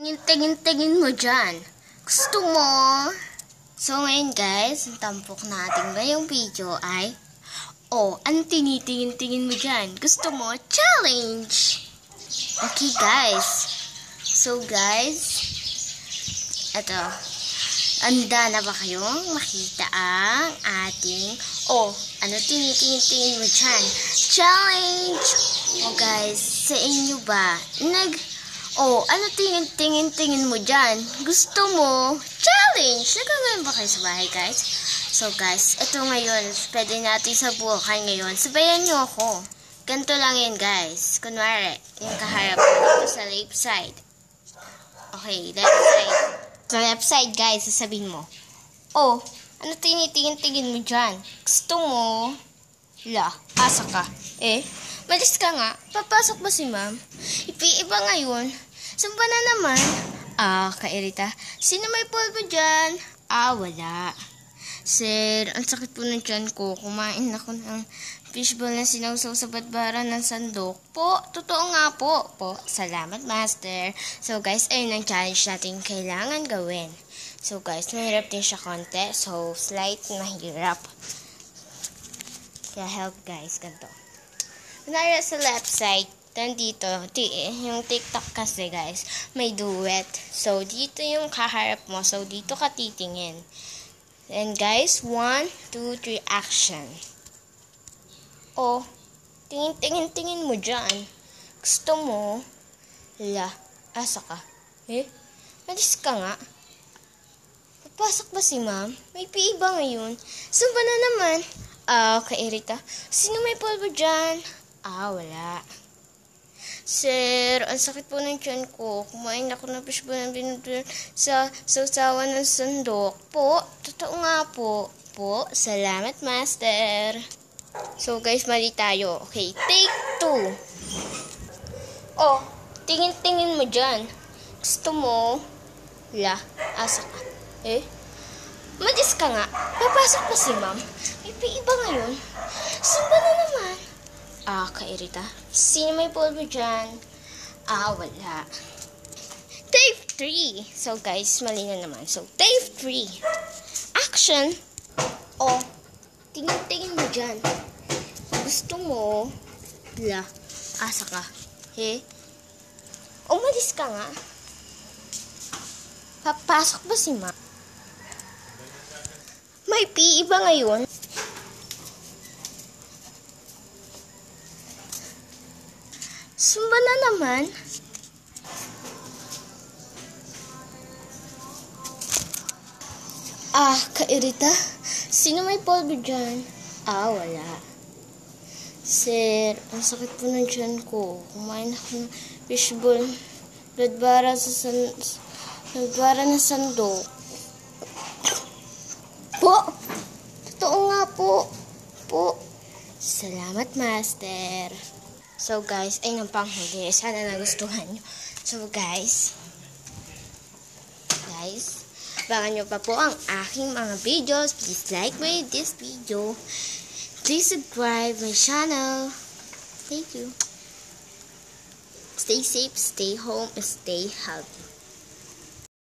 Tingin mo dyan. Gusto mo? So ngayon guys, ang tampok natin ngayong video ay ano tinitingin mo dyan? Gusto mo? Challenge! Okay guys. So guys, eto. Anda na ba kayong makita ang ating ano tinitingin mo dyan? Challenge! Guys, sa inyo ba? Ano tingin mo dyan? Gusto mo? Challenge! Nagagawin ba kayo sa bahay, guys? So, guys, ito ngayon. Pwede natin sa buhay ngayon. Sabayan nyo ako. Ganito lang yan, guys. Kunwari, yung kaharap dito sa left side. Okay, left side. Sa left side, guys, sasabihin mo. Ano tinitingin mo dyan? Gusto mo? Asa ka. Malis ka nga. Papasok ba si ma'am? Iba ngayon. Saan ba na naman? Kairita. Sino may polvo dyan? Wala. Sir, ang sakit po ng tiyan ko. Kumain ako ng fishball na sinawsaw sa badbara ng sandok. Totoo nga po. Salamat, master. So, guys, ayun ang challenge natin kailangan gawin. So, guys, mahirap din siya konti. So, slight mahirap. Kaya help, guys. Ganito. Kunwari sa left side, dito, yung TikTok kasi guys, may duet. So, dito yung kaharap mo. So, dito ka titingin. And guys, 1, 2, 3, action. Tingin mo dyan. Gusto mo? Asa ka. Malis ka nga. Papasok ba si ma'am? May PE ba ngayon? Saan ba na naman? Kairita. Sino may polvo dyan? Wala. Sir, ang sakit po ng tiyan ko. Kumain ako ng fishball na binudul sa sausawan ng sandok. Totoo nga po. Salamat, master. So, guys, mali tayo. Okay, take 2. Tingin mo dyan. Gusto mo? Asa ka. Malis ka nga. Papasok pa si ma'am. May PE ba ngayon? Saan ba na naman? Kairita. Sino may polvo dyan? Wala. Tape 3. So, guys, mali na naman. So, tape 3. Action. Tingin mo dyan. Gusto mo? Asa ka. Umalis ka nga. Papasok ba si ma? May PE ba ngayon? Sumba na naman. Kairita. Sino may polvo dyan? Wala. Sir, ang sakit po ng tiyan ko. Kumain ako ng fishball. Badbara na sandok. Totoo nga po. Salamat, master. So, guys, ayun ang panghuli. Sana nagustuhan nyo. So, guys, abangan nyo pa po ang aking mga videos. Please like this video. Please subscribe my channel. Thank you. Stay safe, stay home, and stay healthy.